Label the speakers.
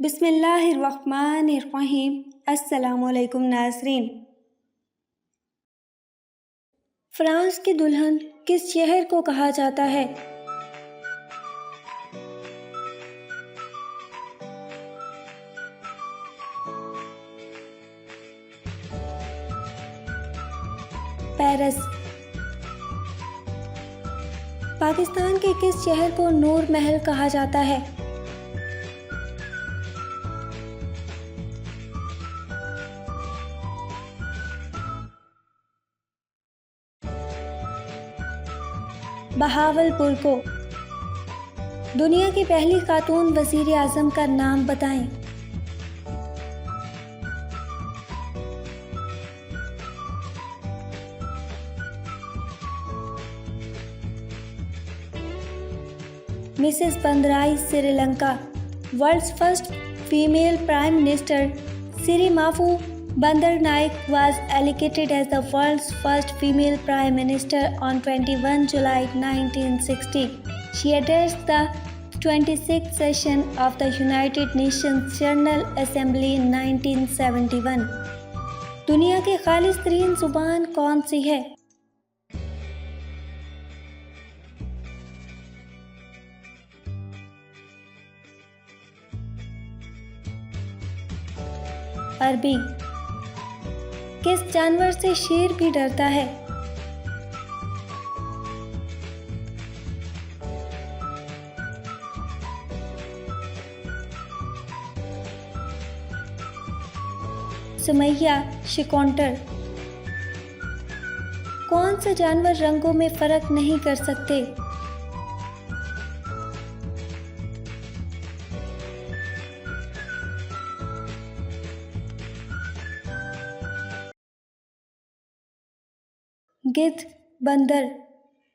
Speaker 1: बिस्मिल्लाहिर्रहमानिर्रहीम। अस्सलामुअलैकुम नाज़रीन। फ्रांस की दुल्हन किस शहर को कहा जाता है? पेरिस। पाकिस्तान के किस शहर को नूर महल कहा जाता है? बहावलपुर को। दुनिया की पहली खातून वज़ीर आज़म का नाम बताएं। Mrs Bandaranaike Sri Lanka. World's first female prime minister Sirimavo Bandaranaike was elected as the world's first female prime minister on 21 July 1960. She addressed the 26th session of the United Nations General Assembly in 1971. दुनिया की खालिस तरीन ज़ुबान कौन सी है? अरबी। किस जानवर से शेर भी डरता है? सुमैया शिकौंटर। कौन से जानवर रंगों में फर्क नहीं कर सकते? गिद्ध, बंदर।